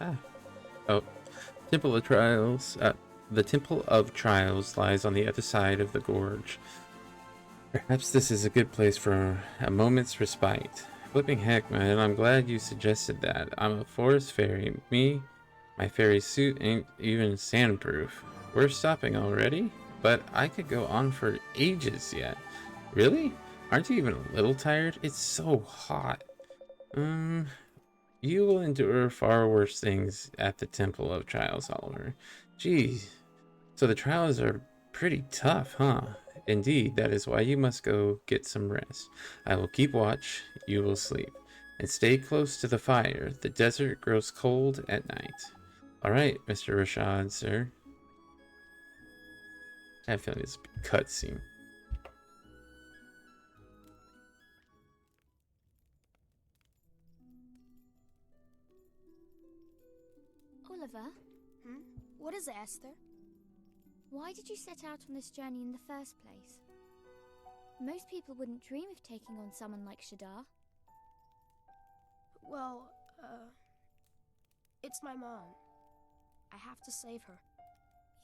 Ah. Oh. Temple of Trials. The Temple of Trials lies on the other side of the gorge. Perhaps this is a good place for a moment's respite. Flipping heck, man, I'm glad you suggested that. I'm a forest fairy. My fairy suit ain't even sandproof. We're stopping already? But I could go on for ages yet. Really? Aren't you even a little tired? It's so hot. You will endure far worse things at the Temple of Trials, Oliver. Geez, so the trials are pretty tough, huh? Indeed, that is why you must go get some rest. I will keep watch, you will sleep. And stay close to the fire. The desert grows cold at night. Alright, Mr. Rashad, sir. I have a feeling it's a cutscene. Oliver? What is it, Esther? Why did you set out on this journey in the first place? Most people wouldn't dream of taking on someone like Shadar. Well, it's my mom. I have to save her.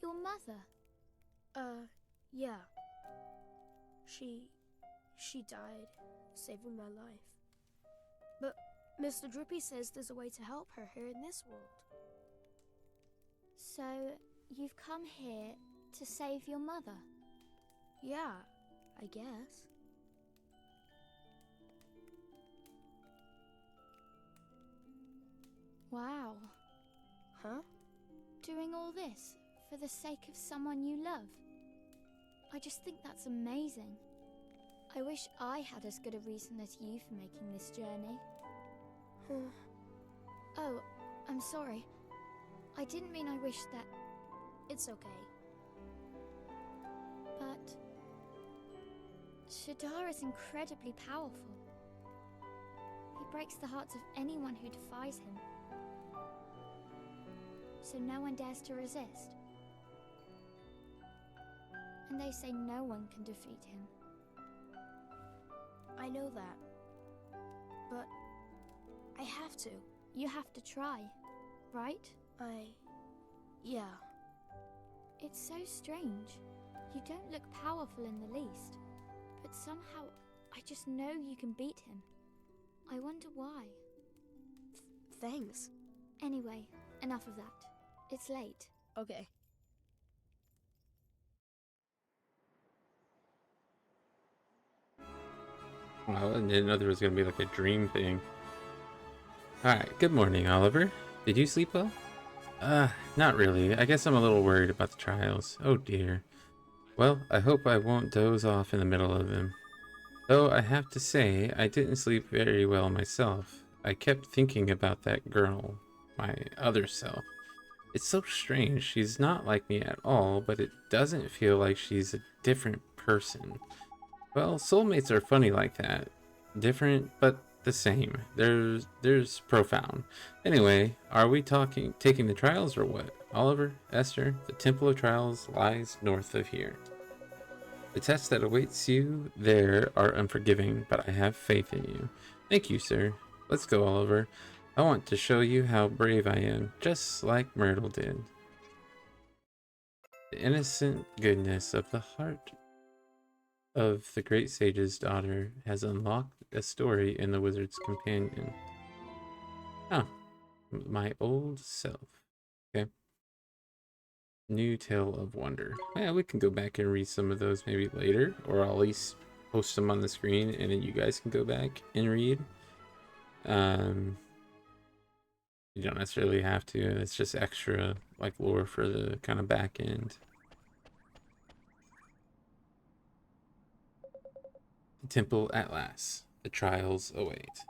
Your mother? Yeah. She died, saving my life. But Mr. Drippy says there's a way to help her here in this world. So, you've come here to save your mother? Yeah, I guess. Wow. Huh? Doing all this for the sake of someone you love? I just think that's amazing. I wish I had as good a reason as you for making this journey. Oh, I'm sorry. I didn't mean I wish that... It's okay. But... Shadar is incredibly powerful. He breaks the hearts of anyone who defies him. So no one dares to resist. And they say no one can defeat him. I know that. But I have to. You have to try, right? Yeah. It's so strange. You don't look powerful in the least. But somehow, I just know you can beat him. I wonder why. Thanks. Anyway, enough of that. It's late. Okay. Well, I didn't know there was going to be like a dream thing. Alright, good morning, Oliver. Did you sleep well? Not really. I guess I'm a little worried about the trials. Oh dear. Well, I hope I won't doze off in the middle of them. Though I have to say, I didn't sleep very well myself. I kept thinking about that girl, my other self. It's so strange. She's not like me at all, but it doesn't feel like she's a different person. Well, soulmates are funny like that. Different, but the same. There's profound. Anyway, are we taking the trials or what? Oliver, Esther, the Temple of Trials lies north of here. The tests that awaits you there are unforgiving, but I have faith in you. Thank you, sir. Let's go, Oliver. I want to show you how brave I am, just like Myrtle did. The innocent goodness of the heart of the great sage's daughter has unlocked a story in the wizard's companion. Oh, my old self. Okay. New tale of wonder. Yeah, we can go back and read some of those maybe later, or I'll at least post them on the screen and then you guys can go back and read. You don't necessarily have to. It's just extra like lore for the kind of back end. The temple at last. The trials await.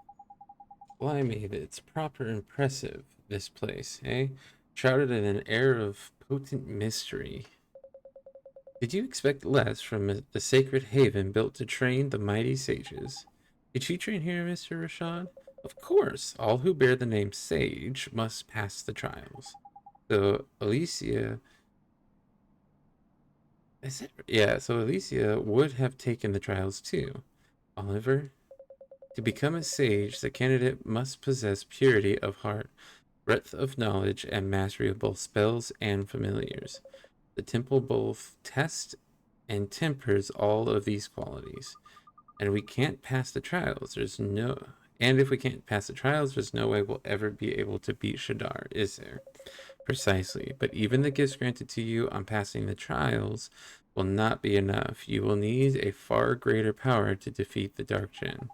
Blimey, it's proper impressive, this place, eh? Shrouded in an air of potent mystery. Did you expect less from the sacred haven built to train the mighty sages? Did you train here, Mr. Rashad? Of course, all who bear the name Sage must pass the trials. So, Alicia... Is it? Yeah, so Alicia would have taken the trials too. Oliver, to become a sage, the candidate must possess purity of heart. breadth of knowledge, and mastery of both spells and familiars. The temple both tests and tempers all of these qualities. And we can't pass the trials. And if we can't pass the trials, there's no way we'll ever be able to beat Shadar, is there? Precisely. But even the gifts granted to you on passing the trials will not be enough. You will need a far greater power to defeat the Dark Djinn.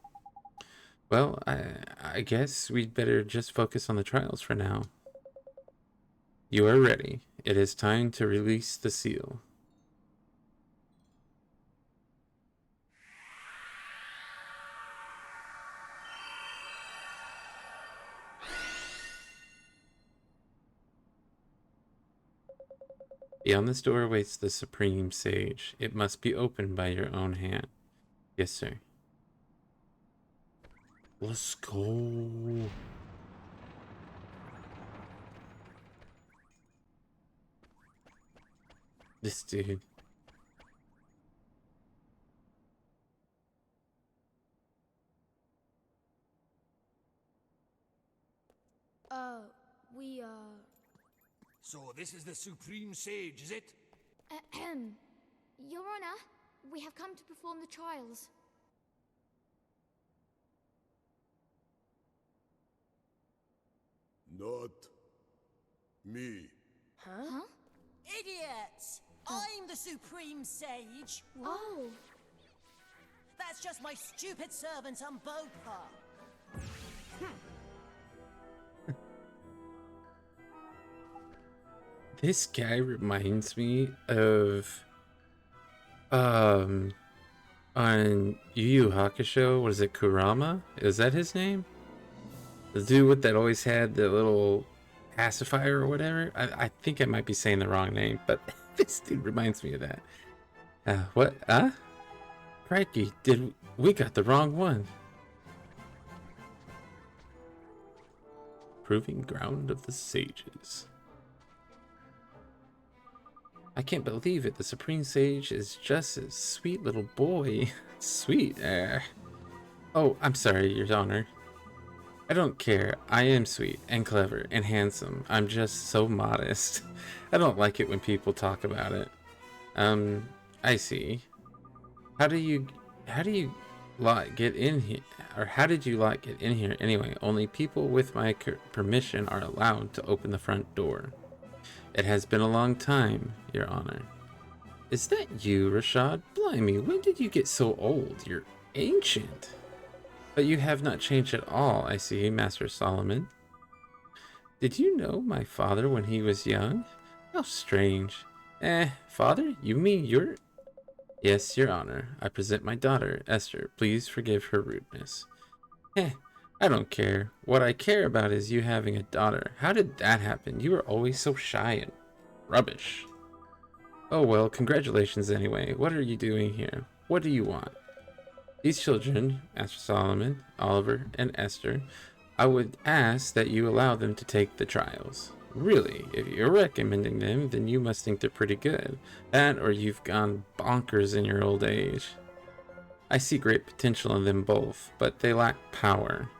Well, I guess we'd better just focus on the trials for now. You are ready. It is time to release the seal. Beyond this door waits the Supreme Sage. It must be opened by your own hand. Yes, sir. Let's go. This dude. So this is the Supreme Sage, is it? Your Honor, we have come to perform the trials. Not me. Huh? Idiots! I'm the Supreme Sage. Oh. That's just my stupid servant Umbopa. This guy reminds me of on Yu Yu Hakusho, what is it, Kurama? Is that his name? The dude that always had the little pacifier or whatever? I think I might be saying the wrong name, but this dude reminds me of that. What? Crikey, we got the wrong one. Proving ground of the sages. I can't believe it. The Supreme Sage is just a sweet little boy. Sweet. Oh, I'm sorry, Your Honor. I don't care. I am sweet and clever and handsome. I'm just so modest. I don't like it when people talk about it. I see. How do you lot get in here? Or how did you lot get in here anyway? Only people with my permission are allowed to open the front door. It has been a long time, Your Honor. Is that you, Rashad? Blimey, when did you get so old? You're ancient. But you have not changed at all, I see, Master Solomon. Did you know my father when he was young? How strange. Father? You mean you're... Yes, Your Honor. I present my daughter, Esther. Please forgive her rudeness. I don't care. What I care about is you having a daughter. How did that happen? You were always so shy and rubbish. Oh well, congratulations anyway. What are you doing here? What do you want? These children, Master Solomon, Oliver, and Esther, I would ask that you allow them to take the trials. Really, if you're recommending them, then you must think they're pretty good. That or you've gone bonkers in your old age. I see great potential in them both, but they lack power.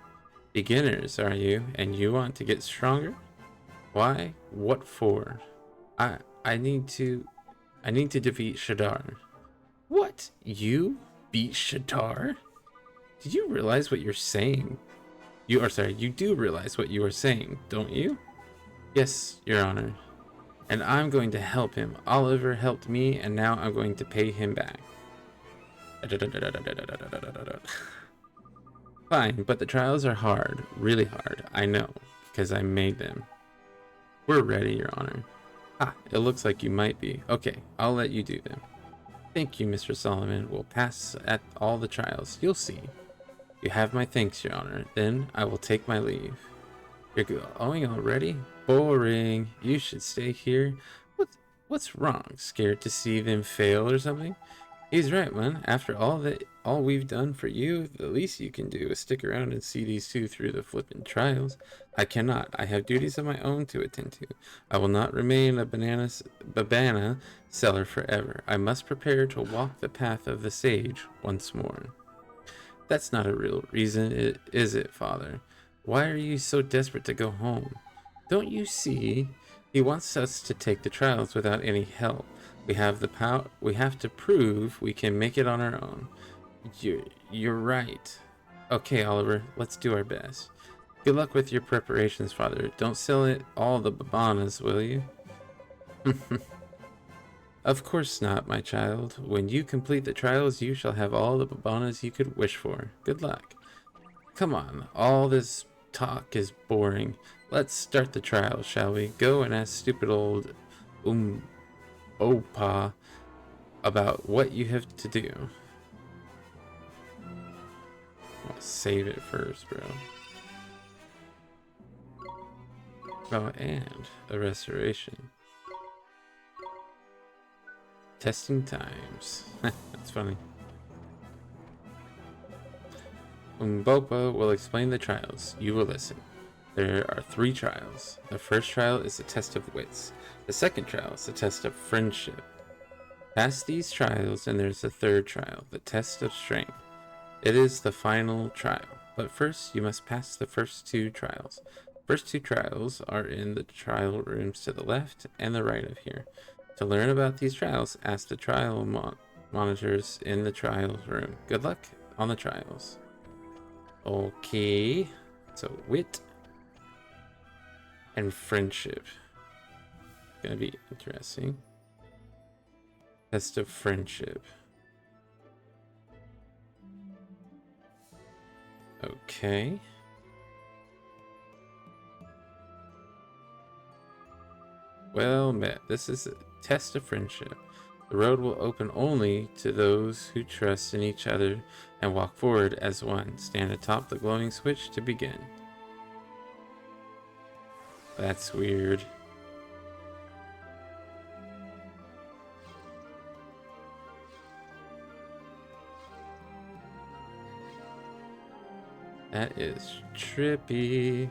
Beginners, are you? And you want to get stronger? Why? What for? I need to defeat Shadar. What? You beat Shadar? Did you realize what you're saying? You do realize what you are saying, don't you? Yes, Your Honor. And I'm going to help him. Oliver helped me, and now I'm going to pay him back. Fine, but the trials are hard, really hard. I know, because I made them. We're ready, Your Honor. It looks like you might be. Okay, I'll let you do them. Thank you, Mr. Solomon. We'll pass at all the trials. You'll see. You have my thanks, Your Honor. Then I will take my leave. You're going already? Boring. You should stay here. What's wrong? Scared to see them fail or something? He's right, man. After all we've done for you, the least you can do is stick around and see these two through the flippin' trials. I cannot. I have duties of my own to attend to. I will not remain a banana seller forever. I must prepare to walk the path of the sage once more. That's not a real reason, is it, Father? Why are you so desperate to go home? Don't you see? He wants us to take the trials without any help. We have the power. We have to prove we can make it on our own. You're right. Okay, Oliver, let's do our best. Good luck with your preparations, Father. Don't sell it all the babanas, will you? Of course not, my child. When you complete the trials, you shall have all the babanas you could wish for. Good luck. Come on, all this talk is boring. Let's start the trials, shall we? Go and ask stupid old Opa about what you have to do. I'll save it first, bro. Oh, and a restoration. Testing times. That's funny. Umbopa will explain the trials. You will listen. There are 3 trials. The first trial is the test of wits. The second trial is the test of friendship. Pass these trials and there's a third trial, the test of strength. It is the final trial. But first you must pass the first 2 trials. First 2 trials are in the trial rooms to the left and the right of here. To learn about these trials, ask the trial monitors in the trial room. Good luck on the trials. Okay, so wit and friendship. Gonna be interesting. Test of friendship. Okay. Well met. This is a test of friendship. The road will open only to those who trust in each other and walk forward as one. Stand atop the glowing switch to begin. That's weird. That is trippy.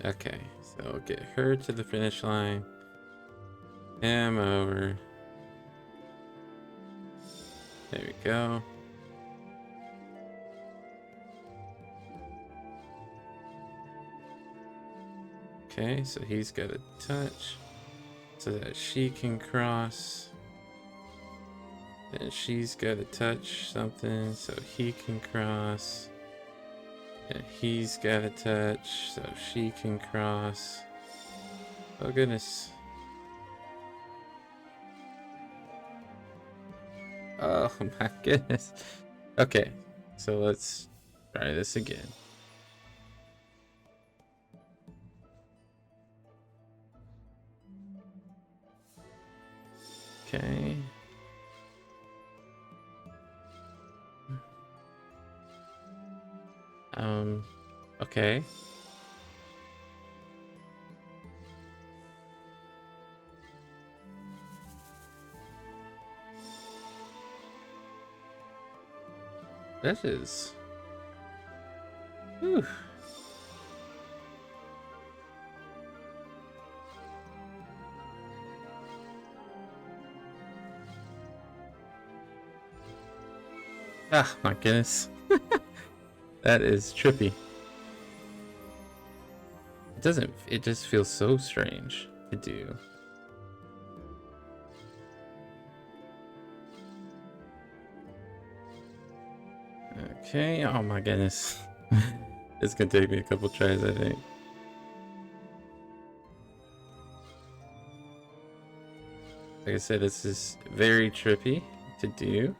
Okay, so I'll get her to the finish line. Him over. There we go. Okay, so he's got a touch so that she can cross. And she's got to touch something so he can cross. And he's got a touch so she can cross. Oh goodness. Oh my goodness. Okay, so let's try this again. Okay. Okay. That is... Whew. Ah, my goodness. That is trippy. It just feels so strange to do. Okay, oh my goodness. It's gonna take me a couple tries, I think. Like I said, this is very trippy to do.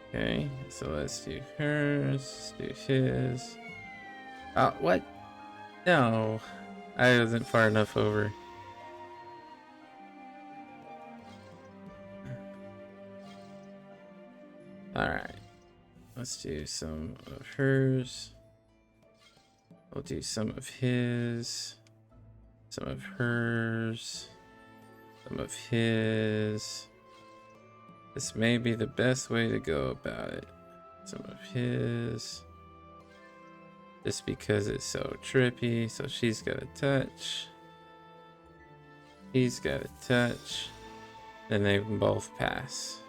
Okay, so let's do hers, let's do his. Oh, what? No, I wasn't far enough over. Alright, let's do some of hers. We'll do some of his, some of hers, some of his. This may be the best way to go about it. Some of his. Just because it's so trippy. So she's got a touch. He's got a touch. Then they both pass.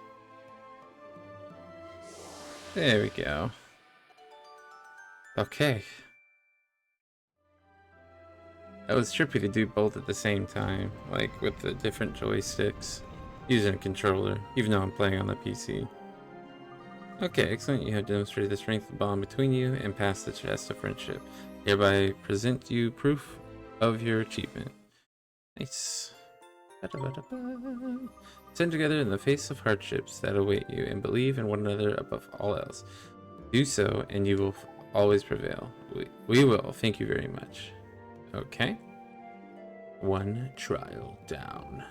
There we go. Okay. That was trippy to do both at the same time, like with the different joysticks, using a controller, even though I'm playing on the PC. Okay, excellent. You have demonstrated the strength of the bond between you and passed the test of friendship. Hereby present you proof of your achievement. Nice. Stand together in the face of hardships that await you and believe in one another above all else. Do so and you will always prevail. We will. Thank you very much. Okay. One trial down.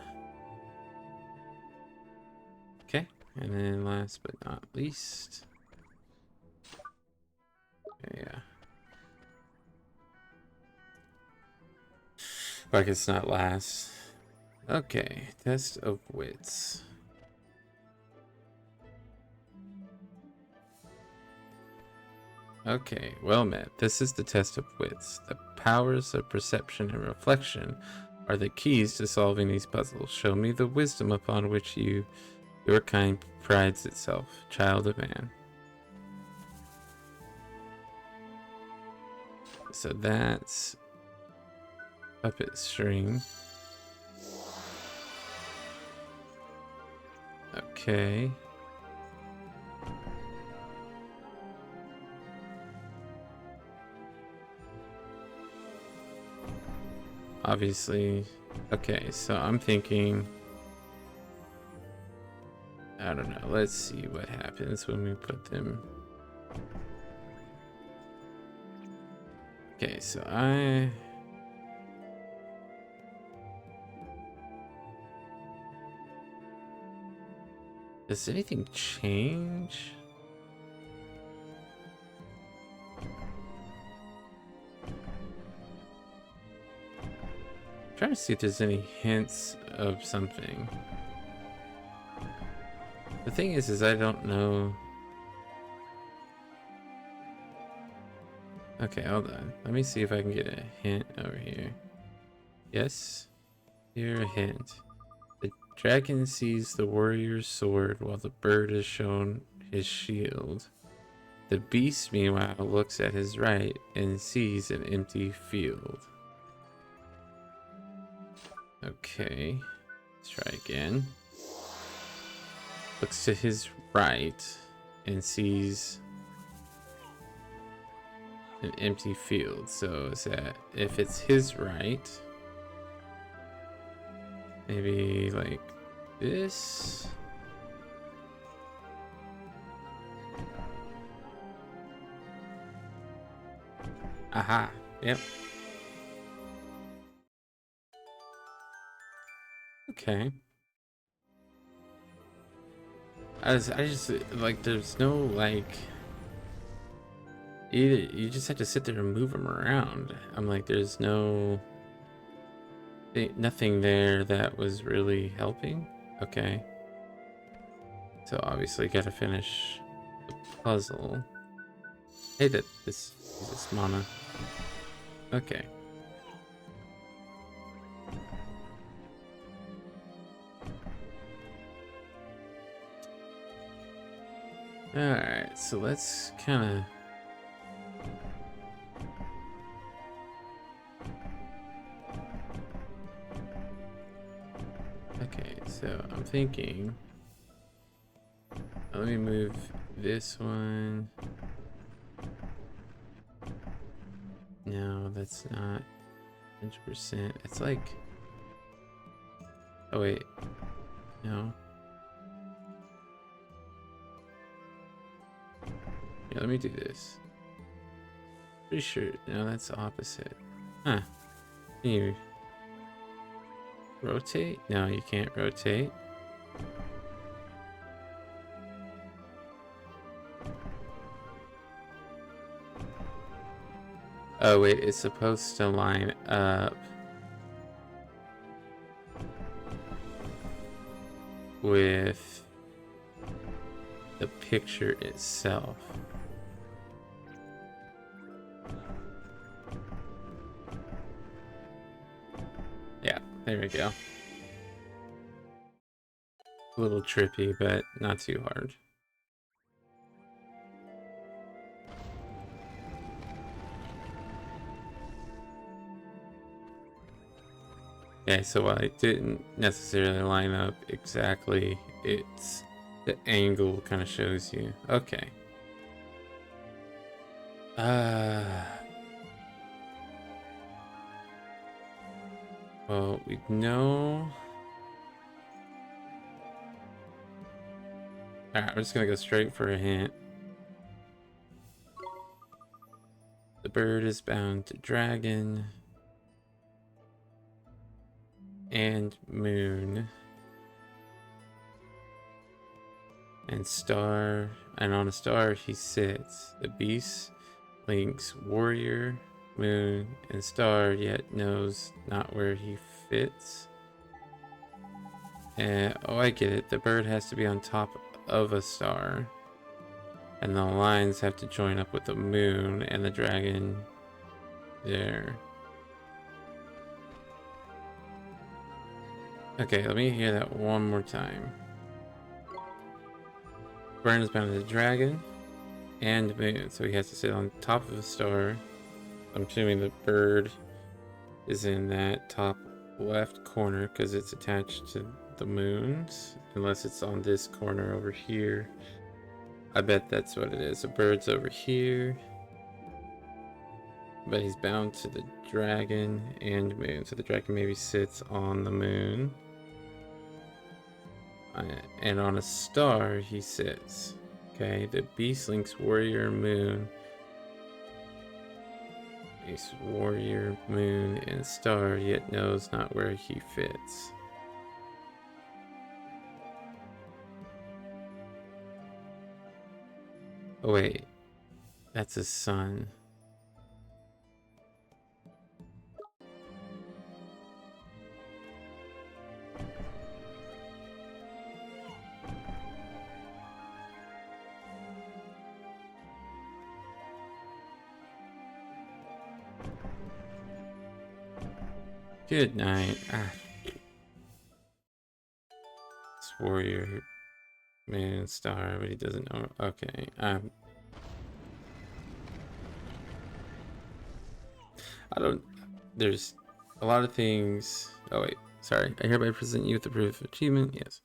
Okay. And then last but not least. Yeah. I guess not last. Okay. Test of wits. Okay, well met. This is the test of wits. The powers of perception and reflection are the keys to solving these puzzles. Show me the wisdom upon which your kind prides itself, child of man. So that's puppet string. Okay. Obviously, okay, so I'm thinking, I don't know, let's see what happens when we put them. Okay, so does anything change? Trying to see if there's any hints of something. The thing is I don't know. Okay, hold on. Let me see if I can get a hint over here. Yes, here a hint. The dragon sees the warrior's sword while the bird is shown his shield. The beast, meanwhile, looks at his right and sees an empty field. Okay, let's try again. Looks to his right and sees an empty field. So is that if it's his right, maybe like this? Aha, yep. Okay. I just like there's no like either you just have to sit there and move them around. I'm like there's nothing there that was really helping. Okay. So obviously gotta finish the puzzle. Hey, this mana. Okay. Alright, so let's kind of... Okay, so I'm thinking... Let me move this one. No, that's not 100%. It's like... Oh wait. No. Yeah, let me do this. Pretty sure. No, that's the opposite. Huh. Can you rotate? No, you can't rotate. Oh wait, it's supposed to line up with the picture itself. Yeah, there we go. A little trippy, but not too hard. Okay, so while I didn't necessarily line up exactly, it's the angle kind of shows you. Okay. Well, we know. Alright, we're just gonna go straight for a hint. The bird is bound to dragon and moon and star, and on a star he sits. The beast links warrior, moon, and star, yet knows not where he fits. And oh, I get it. The bird has to be on top of a star, and the lines have to join up with the moon and the dragon there. Okay, let me hear that one more time. Bird is bound to the dragon and moon, so he has to sit on top of a star. I'm assuming the bird is in that top left corner because it's attached to the moons, unless it's on this corner over here. I bet that's what it is. The bird's over here, but he's bound to the dragon and moon, so the dragon maybe sits on the moon, and on a star he sits. Okay, the beast links warrior, moon, beast, warrior, moon, and star, yet knows not where he fits. Oh wait, that's his son. Good night. It's warrior, moon, star, but he doesn't know. Okay. I don't. There's a lot of things. Oh wait, sorry. I hereby present you with the proof of achievement. Yes.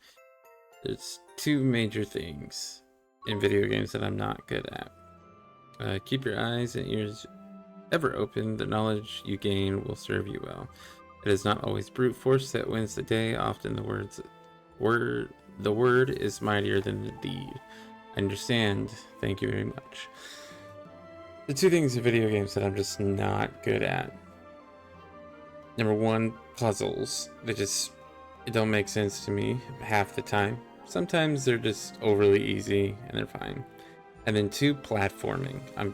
There's two major things in video games that I'm not good at. Keep your eyes and ears ever open. The knowledge you gain will serve you well. It is not always brute force that wins the day. Often the word is mightier than the deed. I understand. Thank you very much. The two things in video games that I'm just not good at. Number one, puzzles. It don't make sense to me half the time. Sometimes they're just overly easy and they're fine. And then two, platforming. I'm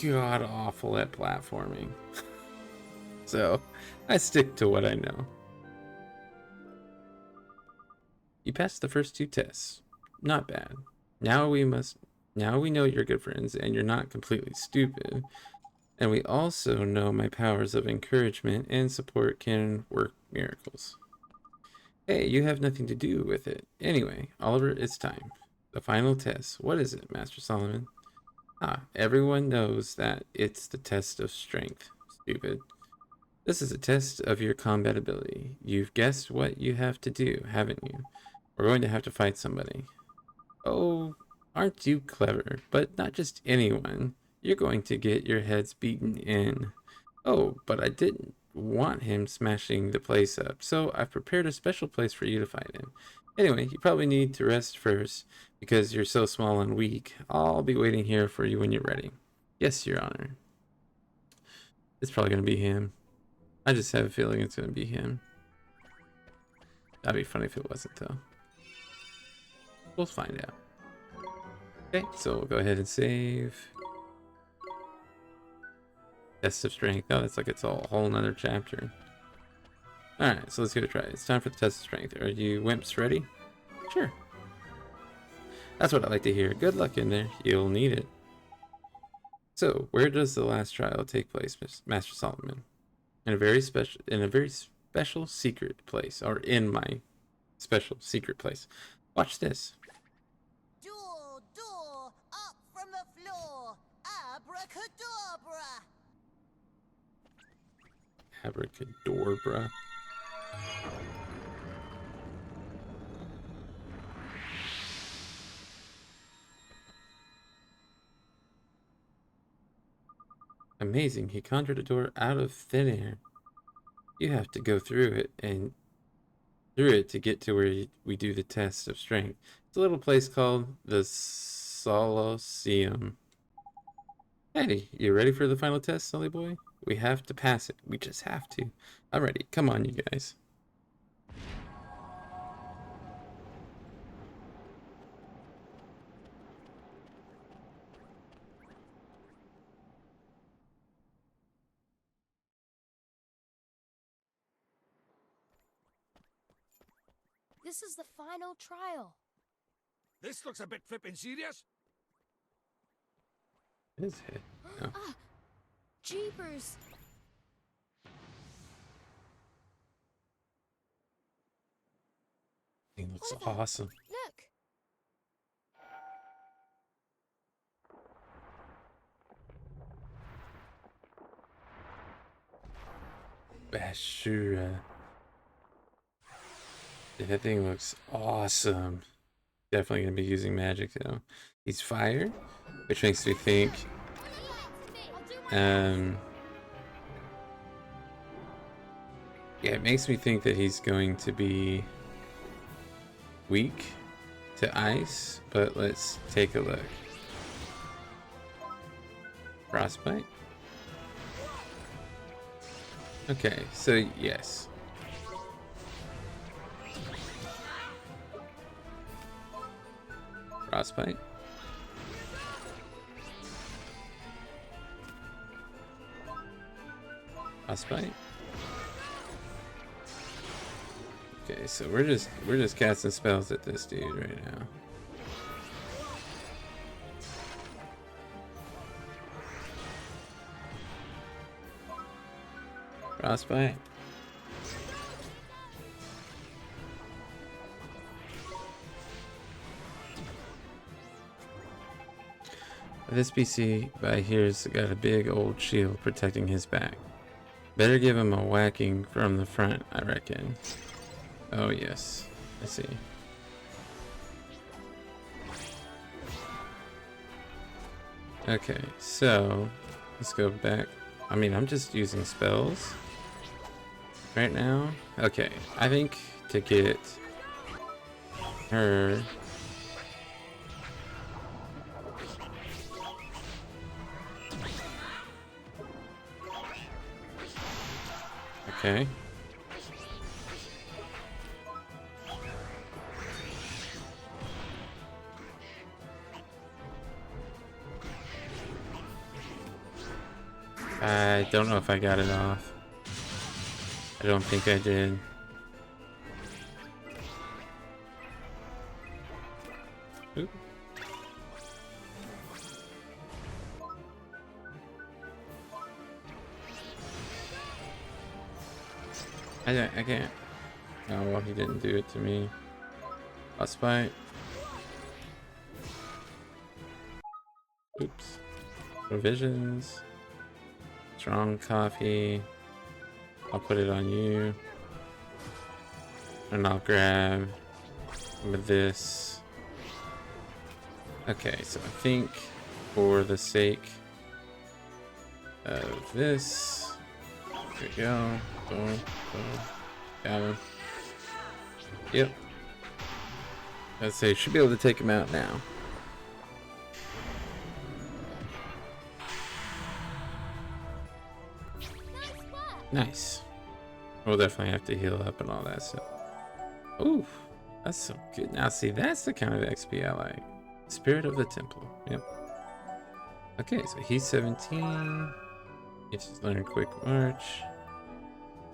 god awful at platforming. So I stick to what I know. You passed the first two tests. Not bad. Now we know you're good friends and you're not completely stupid. And we also know my powers of encouragement and support can work miracles. Hey, you have nothing to do with it. Anyway, Oliver, it's time. The final test. What is it, Master Solomon? Everyone knows that it's the test of strength. Stupid. This is a test of your combat ability. You've guessed what you have to do, haven't you? We're going to have to fight somebody. Oh, aren't you clever? But not just anyone. You're going to get your heads beaten in. Oh, but I didn't want him smashing the place up, so I've prepared a special place for you to fight him. Anyway, you probably need to rest first, because you're so small and weak. I'll be waiting here for you when you're ready. Yes, Your Honor. It's probably going to be him. I just have a feeling it's going to be him. That'd be funny if it wasn't, though. We'll find out. Okay, so we'll go ahead and save. Test of strength. Oh, that's like it's a whole nother chapter. Alright, so let's give it a try. It's time for the test of strength. Are you wimps ready? Sure. That's what I like to hear. Good luck in there. You'll need it. So, where does the last trial take place, Master Solomon? In a very special secret place, or in my special secret place. Watch this. Door, up from the floor. Abracadabra. Abracadabra. Amazing, he conjured a door out of thin air. You have to go through it to get to where we do the test of strength. It's a little place called the Soloseum. Hey, you ready for the final test, silly boy? We have to pass it. We just have to. I'm ready. Come on, you guys. This is the final trial. This looks a bit flippin' serious. His head. Oh. Ah, jeepers! He looks What the- awesome. Look! Bashura. That thing looks awesome. Definitely gonna be using magic though. He's fire, which makes me think yeah, it makes me think that he's going to be weak to ice, but let's take a look. Frostbite. Okay, so yes. Frostbite. Frostbite. Okay, so we're just casting spells at this dude right now. Frostbite. This PC by here's got a big old shield protecting his back. Better give him a whacking from the front, I reckon. Oh yes, I see. Okay, so let's go back. I mean, I'm just using spells right now. Okay, I think to get her. Okay. I don't know if I got it off. I don't think I did. Oop. I can't. Oh, well, he didn't do it to me. Frostbite. Oops. Provisions. Strong coffee. I'll put it on you. And I'll grab some of this. Okay, so I think for the sake of this, there we go. Boom, boom. Got him. Yep. I'd say should be able to take him out now. Nice. We'll definitely have to heal up and all that stuff. Ooh, that's so good. Now see, that's the kind of XP I like. Spirit of the Temple. Yep. Okay, so he's 17. He just learned Quick March.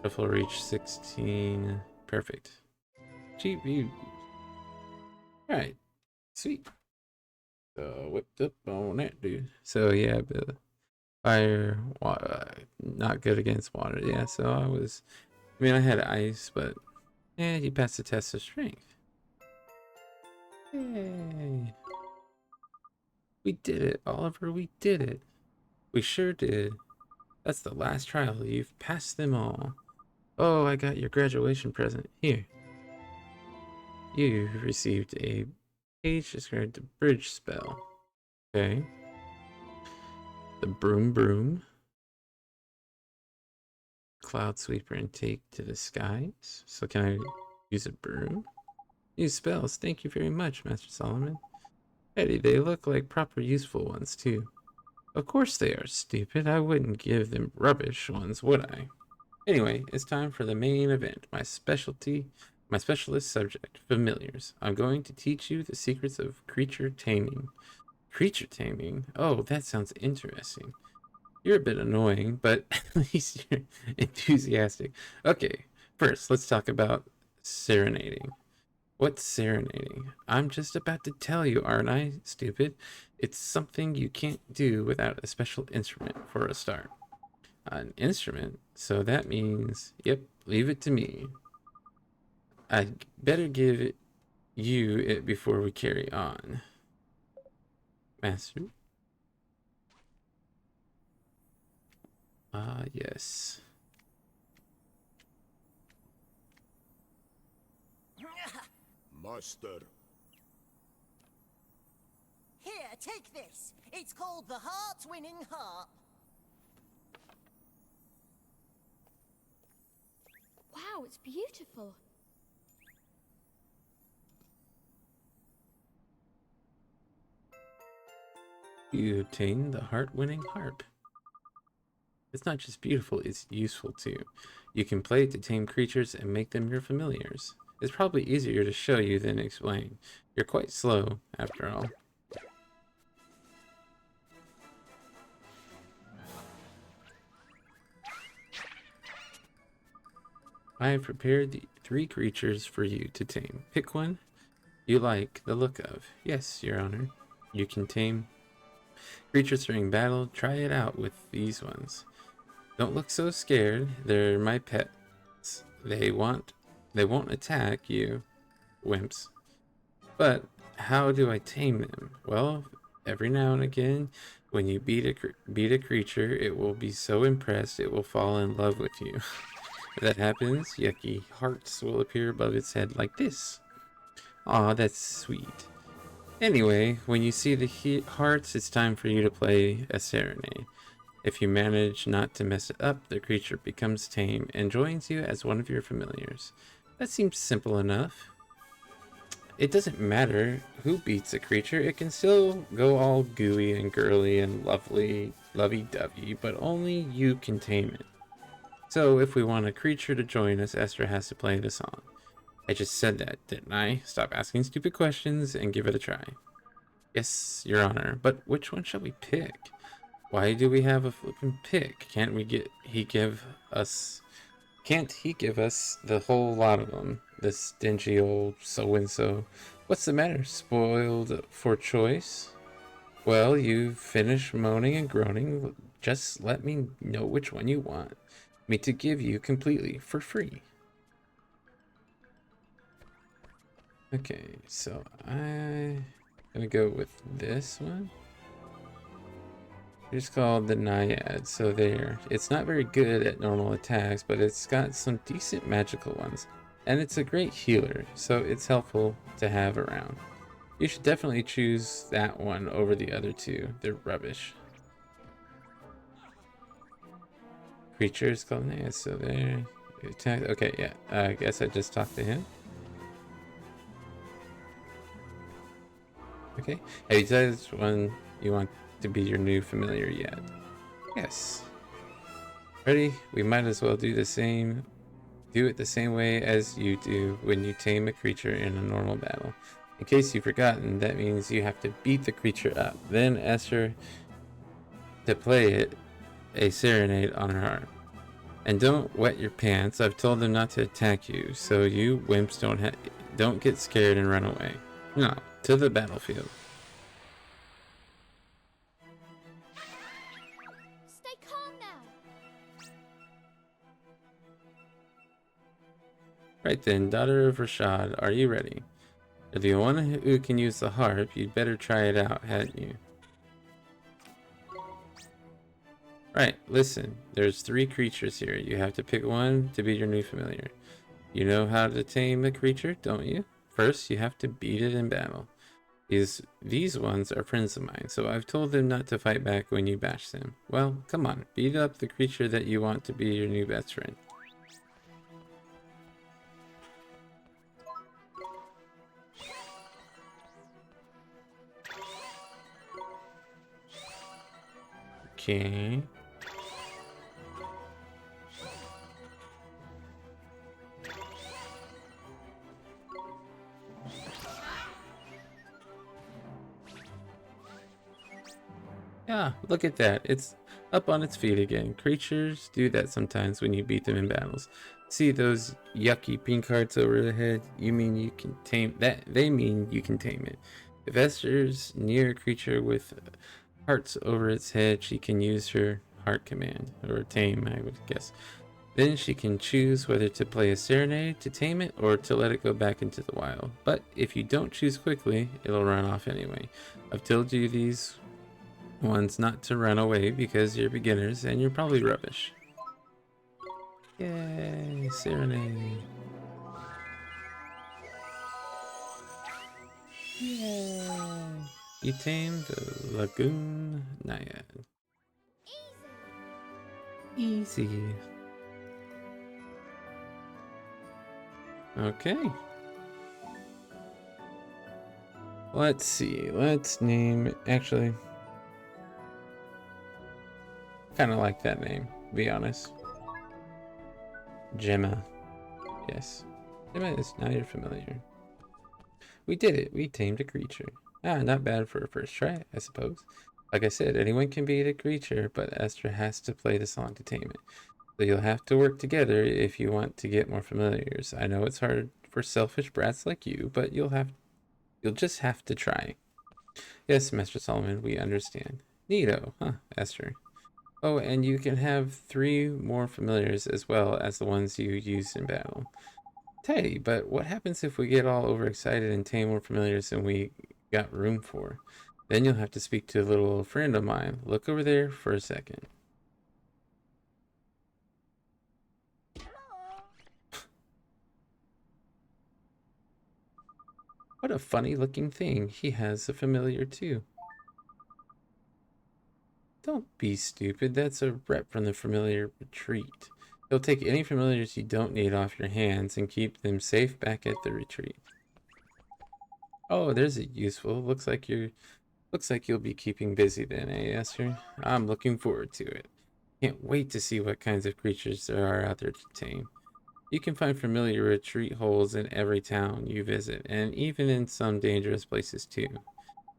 Shuffle reach 16. Perfect. Cheap view. Alright. Sweet. So whipped up on that dude. So yeah, but fire, water, not good against water. Yeah, so I mean, I had ice, but yeah, he passed the test of strength. Yay. We did it, Oliver, we did it. We sure did. That's the last trial. You've passed them all. Oh, I got your graduation present. Here. You received a page described the bridge spell. Okay. The broom broom. Cloud sweeper and take to the skies. So can I use a broom? Use spells. Thank you very much, Master Solomon. Eddie, they look like proper useful ones too. Of course they are, stupid. I wouldn't give them rubbish ones, would I? Anyway, it's time for the main event. My specialist subject, familiars. I'm going to teach you the secrets of creature taming. Creature taming? Oh, that sounds interesting. You're a bit annoying, but at least you're enthusiastic. Okay, first, let's talk about serenading. What's serenading? I'm just about to tell you, aren't I, stupid? It's something you can't do without a special instrument for a start. An instrument? So that means, yep, leave it to me. I'd better give you it before we carry on. Master? Ah, yes. Master. Here, take this. It's called the Heart-Winning Harp. Wow, it's beautiful. You obtain the heart-winning harp. It's not just beautiful, it's useful too. You can play it to tame creatures and make them your familiars. It's probably easier to show you than explain. You're quite slow, after all. I have prepared the 3 creatures for you to tame. Pick one you like the look of. Yes, Your Honor. You can tame creatures during battle. Try it out with these ones. Don't look so scared. They're my pets. They won't attack you, wimps. But how do I tame them? Well, every now and again, when you beat a creature, it will be so impressed it will fall in love with you. If that happens, yucky hearts will appear above its head like this. Aw, that's sweet. Anyway, when you see the hearts, it's time for you to play a serenade. If you manage not to mess it up, the creature becomes tame and joins you as one of your familiars. That seems simple enough. It doesn't matter who beats a creature, it can still go all gooey and girly and lovey-dovey, but only you can tame it. So if we want a creature to join us, Esther has to play the song. I just said that, didn't I? Stop asking stupid questions and give it a try. Yes, Your Honor, but which one shall we pick? Why do we have a flippin' pick? Can't he give us the whole lot of them? This stingy old so-and-so. What's the matter? Spoiled for choice? Well, you finish moaning and groaning. Just let me know which one you want me to give you completely for free. Okay, so I'm gonna go with this one. It's called the Naiad, so there. It's not very good at normal attacks, but it's got some decent magical ones. And it's a great healer, so it's helpful to have around. You should definitely choose that one over the other two. They're rubbish. Creature is called Naiad, so there. Attack. Okay, yeah. I guess I just talked to him. Okay. Have you decided which one you want to be your new familiar yet? Yes. Ready? We might as well do it the same way as you do when you tame a creature in a normal battle. In case you've forgotten, that means you have to beat the creature up. Then ask her to play a serenade on her harp. And don't wet your pants. I've told them not to attack you, so you wimps don't get scared and run away. No, to the battlefield. Stay calm now. Right then, daughter of Rashad, are you ready? If you're the one who can use the harp, you'd better try it out, hadn't you? Right, listen. There's 3 creatures here. You have to pick one to be your new familiar. You know how to tame a creature, don't you? First, you have to beat it in battle. These ones are friends of mine, so I've told them not to fight back when you bash them. Well, come on, beat up the creature that you want to be your new best friend. Okay. Yeah, look at that. It's up on its feet again. Creatures do that sometimes when you beat them in battles. See those yucky pink hearts over the head? You mean you can tame that? They mean you can tame it. If Esther's near a creature with hearts over its head, she can use her heart command, or tame, I would guess. Then she can choose whether to play a serenade to tame it or to let it go back into the wild. But if you don't choose quickly, it'll run off anyway. I've told you these ones not to run away because you're beginners and you're probably rubbish. Yay, serenade. Yay. You tamed the Lagoon Naiad. Easy. Okay. Let's see. Let's name. Actually, kind of like that name, to be honest. Gemma. Yes. Gemma is now your familiar. We did it. We tamed a creature. Ah, not bad for a first try, I suppose. Like I said, anyone can beat a creature, but Esther has to play the song to tame it. So you'll have to work together if you want to get more familiars. I know it's hard for selfish brats like you, but you'll just have to try. Yes, Master Solomon, we understand. Neato, huh, Esther? Oh, and you can have 3 more familiars as well as the ones you use in battle. Hey, but what happens if we get all overexcited and tame more familiars than we got room for? Then you'll have to speak to a little friend of mine. Look over there for a second. What a funny looking thing. He has a familiar too. Don't be stupid. That's a rep from the familiar retreat. He'll take any familiars you don't need off your hands and keep them safe back at the retreat. Oh, there's a useful. Looks like you'll be keeping busy then, eh, Esther? I'm looking forward to it. Can't wait to see what kinds of creatures there are out there to tame. You can find familiar retreat holes in every town you visit, and even in some dangerous places too.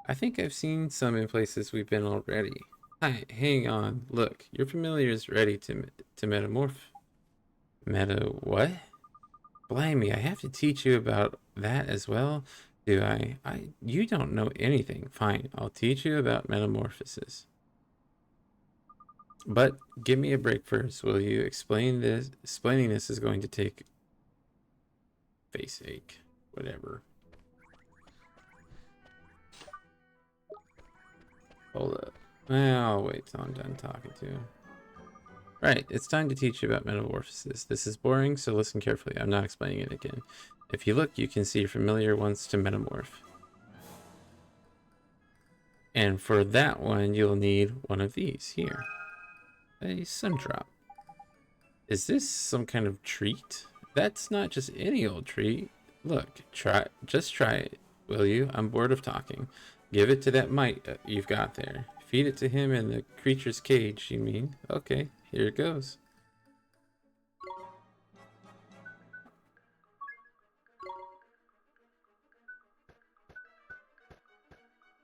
I think I've seen some in places we've been already. Hi, hang on. Look, your familiar is ready to metamorph. What? Blimey, I have to teach you about that as well? Do I? You don't know anything. Fine, I'll teach you about metamorphosis. But give me a break first, will you? Explaining this is going to take face ache. Whatever. Hold up. I'll wait till I'm done talking to him. Right, it's time to teach you about metamorphosis. This is boring, so listen carefully. I'm not explaining it again. If you look, you can see your familiar wants to metamorph. And for that one, you'll need one of these here. A sundrop. Is this some kind of treat? That's not just any old treat. Look, just try it, will you? I'm bored of talking. Give it to that mite you've got there. Feed it to him in the creature's cage, you mean? Okay, here it goes.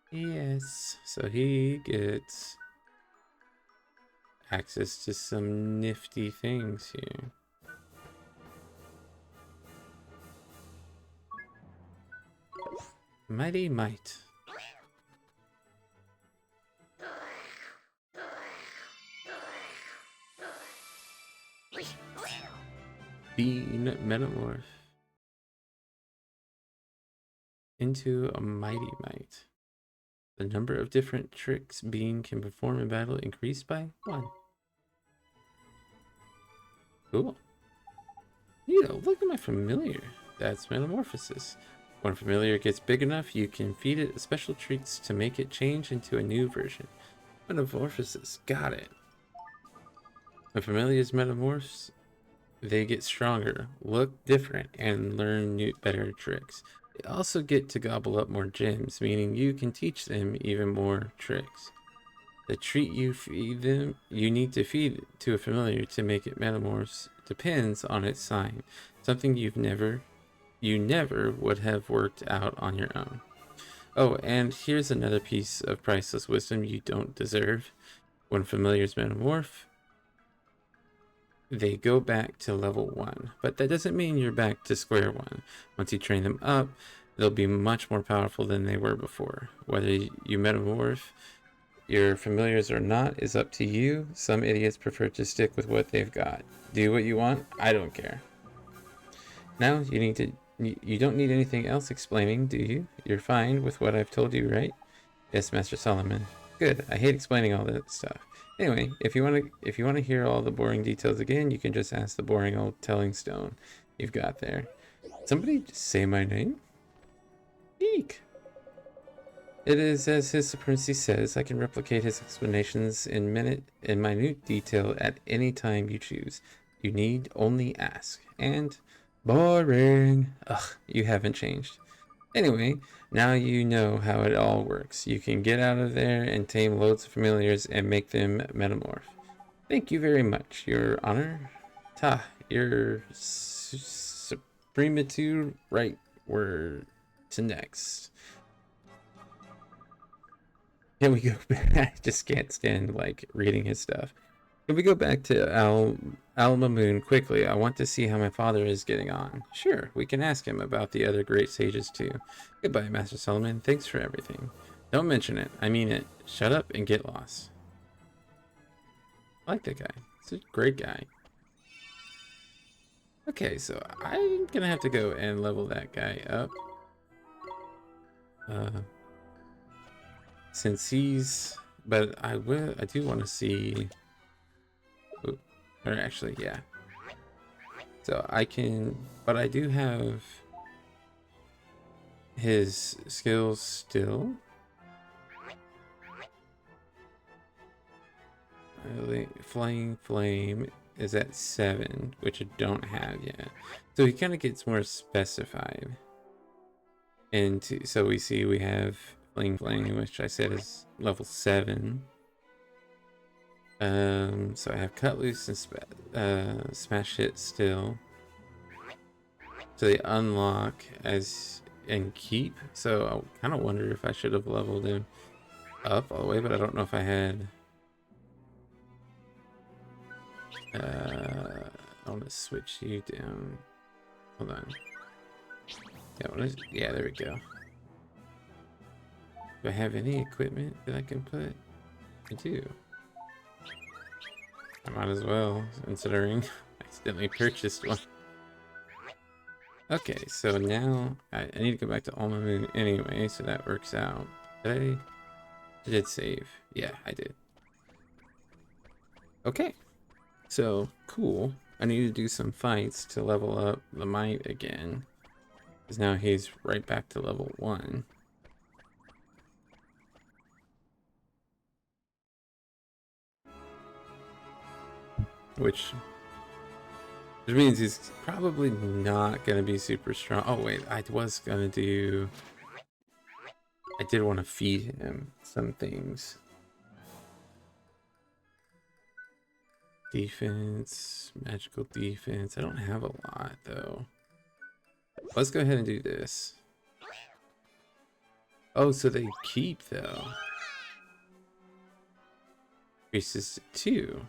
Yes, so he gets access to some nifty things here. Mighty Might. Bean metamorph into a Mighty Might. The number of different tricks Bean can perform in battle increased by 1. Cool. Look at my familiar. That's metamorphosis. When a familiar gets big enough, you can feed it special treats to make it change into a new version. Metamorphosis. Got it. When familiars metamorphs, they get stronger, look different, and learn better tricks. They also get to gobble up more gems, meaning you can teach them even more tricks. The treat you feed them, you need to feed to a familiar to make it metamorphs, depends on its sign. Something you never would have worked out on your own. Oh, and here's another piece of priceless wisdom you don't deserve. When familiars metamorph, they go back to level 1, but that doesn't mean you're back to square one. Once you train them up, they'll be much more powerful than they were before. Whether you metamorph your familiars or not is up to you. Some idiots prefer to stick with what they've got. Do what you want, I don't care. Now you don't need anything else explaining, do you? You're fine with what I've told you, right? Yes, Master Solomon. Good. I hate explaining all that stuff. Anyway, if you want to hear all the boring details again, you can just ask the boring old telling stone you've got there. Somebody just say my name? Eek. It is as His Supremacy says, I can replicate his explanations in minute detail at any time you choose. You need only ask. And boring. Ugh, you haven't changed. Anyway, now you know how it all works. You can get out of there and tame loads of familiars and make them metamorph. Thank you very much, Your Honor. Your supremitude. Right, we're to next. Can we go back? I just can't stand reading his stuff. Can we go back to Alma Moon quickly? I want to see how my father is getting on. Sure, we can ask him about the other great sages too. Goodbye, Master Solomon. Thanks for everything. Don't mention it. I mean it. Shut up and get lost. I like that guy. He's a great guy. Okay, so I'm gonna have to go and level that guy up. Since he's... But I do want to see... Or actually, yeah. So I can, but I do have his skills still. Flying Flame is at 7, which I don't have yet. So he kind of gets more specified. And so we see we have Flying Flame, which I said is level 7. So I have Cut Loose and Smash Hit still. So they unlock and keep. So I kind of wonder if I should have leveled him up all the way, but I don't know if I had. I want to switch you down. Hold on. Yeah, there we go. Do I have any equipment that I can put? I do. I might as well, considering I accidentally purchased one. Okay, so now I need to go back to Alma Moon anyway, so that works out. I did save. Yeah, I did. Okay, so cool. I need to do some fights to level up the might again, because now he's right back to level 1. Which means he's probably not going to be super strong. Oh, wait, I did want to feed him some things. Defense, magical defense. I don't have a lot, though. Let's go ahead and do this. Oh, so they keep, though. Increases to 2.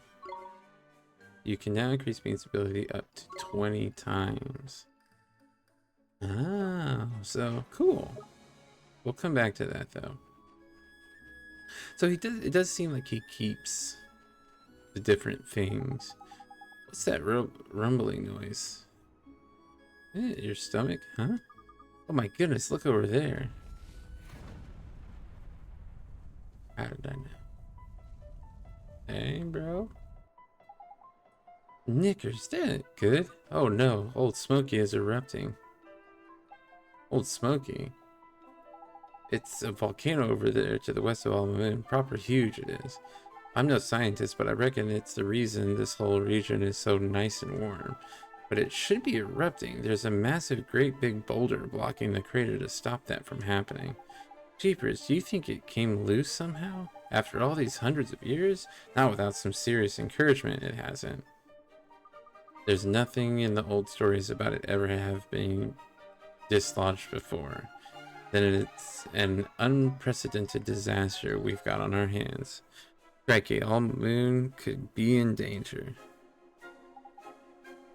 You can now increase beam's ability up to 20 times. Ah, so cool. We'll come back to that though. So it does seem like he keeps the different things. What's that rumbling noise? Your stomach, huh? Oh my goodness, look over there. How did I know? Hey, bro. Knickers, that good. Oh no, Old Smoky is erupting. Old Smoky? It's a volcano over there to the west of Alma. Proper huge it is. I'm no scientist, but I reckon it's the reason this whole region is so nice and warm. But it should be erupting. There's a massive, great big boulder blocking the crater to stop that from happening. Jeepers, do you think it came loose somehow? After all these hundreds of years? Not without some serious encouragement, it hasn't. There's nothing in the old stories about it ever have been dislodged before. Then it's an unprecedented disaster we've got on our hands. Crikey, all moon could be in danger.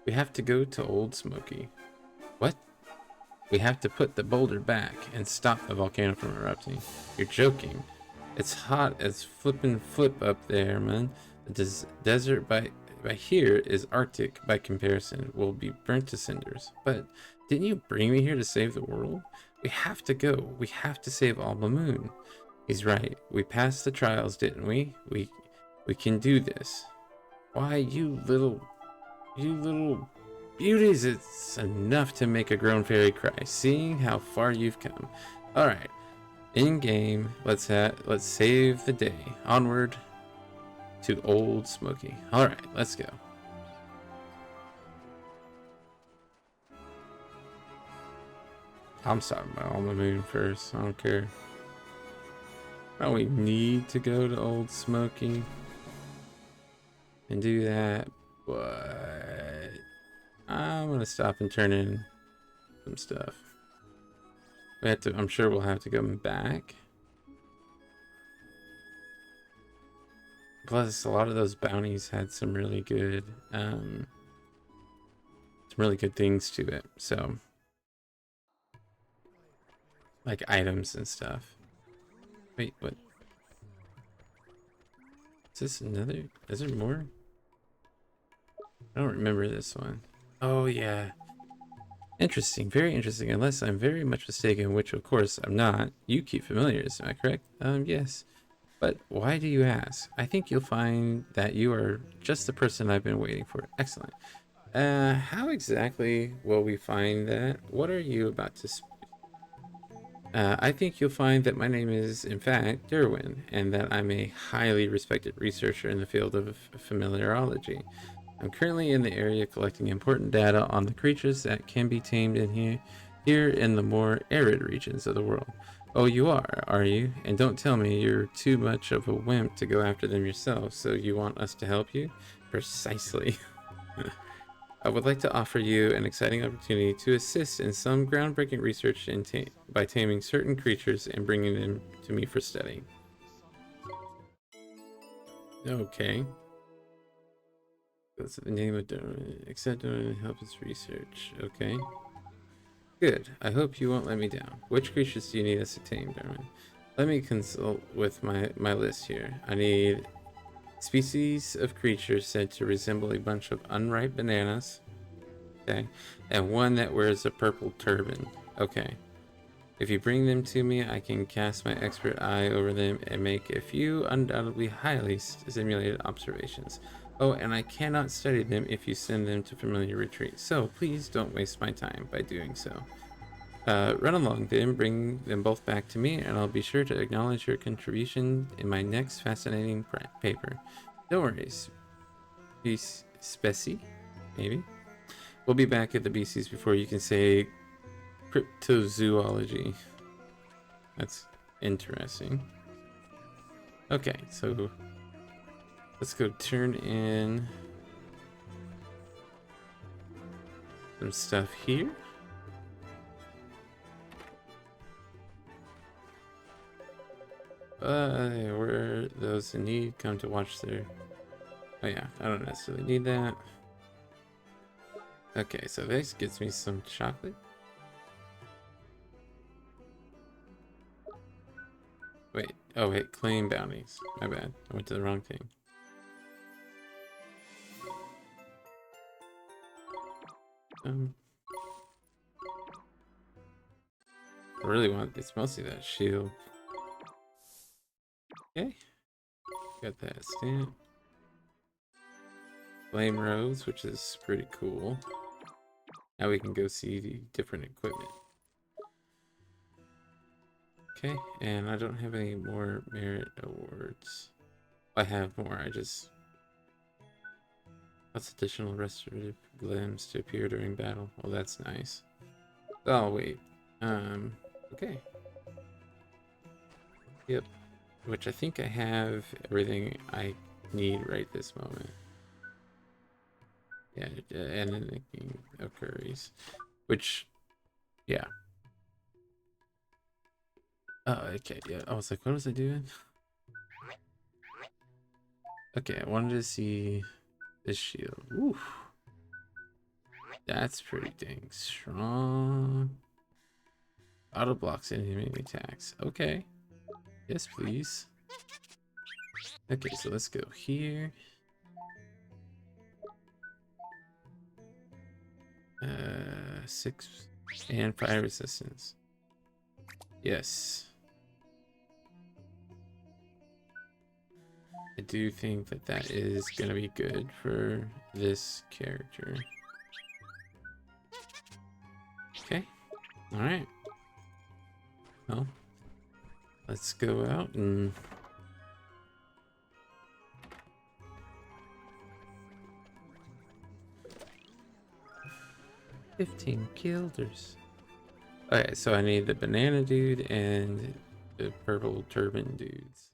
We have to go to Old Smoky. What? We have to put the boulder back and stop the volcano from erupting. You're joking. It's hot as flippin' flip up there, man. The desert by here is Arctic by comparison. We'll be burnt to cinders. But didn't you bring me here to save the world? We have to go. We have to save Alma Moon. He's right. We passed the trials, didn't we? We can do this. Why, you little beauties, it's enough to make a grown fairy cry, seeing how far you've come. Alright. In game, let's save the day. Onward to Old Smoky. Alright, let's go. I'm stopping by Alma Moon first. I don't care. Oh, we need to go to Old Smoky and do that, but I'm gonna stop and turn in some stuff. We have to. I'm sure we'll have to go back. Plus, a lot of those bounties had some really good things to it. So, like items and stuff. Wait, what? Is this another? Is there more? I don't remember this one. Oh, yeah. Interesting, very interesting. Unless I'm very much mistaken, which of course I'm not. You keep familiars, am I correct? Yes. But why do you ask? I think you'll find that you are just the person I've been waiting for. Excellent. How exactly will we find that? What are you about to speak? I think you'll find that my name is, in fact, Derwin, and that I'm a highly respected researcher in the field of familiarology. I'm currently in the area collecting important data on the creatures that can be tamed in here in the more arid regions of the world. Oh, you are you? And don't tell me you're too much of a wimp to go after them yourself, so you want us to help you? Precisely. I would like to offer you an exciting opportunity to assist in some groundbreaking research by taming certain creatures and bringing them to me for study. Okay. That's the name of Darwin. Accept Darwin and help us research. Okay. Good. I hope you won't let me down. Which creatures do you need us to tame, Darwin? Let me consult with my list here. I need species of creatures said to resemble a bunch of unripe bananas. Okay. And one that wears a purple turban. Okay. If you bring them to me, I can cast my expert eye over them and make a few undoubtedly highly simulated observations. Oh, and I cannot study them if you send them to familiar retreat. So please don't waste my time by doing so. Run along then, bring them both back to me, and I'll be sure to acknowledge your contribution in my next fascinating paper. Don't worry, Specie, maybe? We'll be back at the BCs before you can say cryptozoology. That's interesting. Okay, so let's go turn in some stuff here. Where those in need come to watch their... Oh yeah, I don't necessarily need that. Okay, so this gets me some chocolate. Wait, oh wait, claim bounties. My bad, I went to the wrong thing. I really want, it's mostly that shield. Okay, got that stamp. flame rose, which is pretty cool. Now we can go see the different equipment. Okay, and I don't have any more merit awards. I have more, I just... What's additional restorative glimpse to appear during battle? Well, that's nice. Oh, wait. Okay. Yep. Which I think I have everything I need right this moment. Yeah, and anything of curries. Which, yeah. Oh, okay, yeah. I was like, what was I doing? Okay, I wanted to see this shield. Oof. That's pretty dang strong. Auto blocks enemy attacks. Okay. Yes, please. Okay, so let's go here. 6 and fire resistance. Yes. I do think that that is gonna be good for this character. Okay. All right. Well, let's go out and 15 killers. Okay, so I need the banana dude and the purple turban dudes.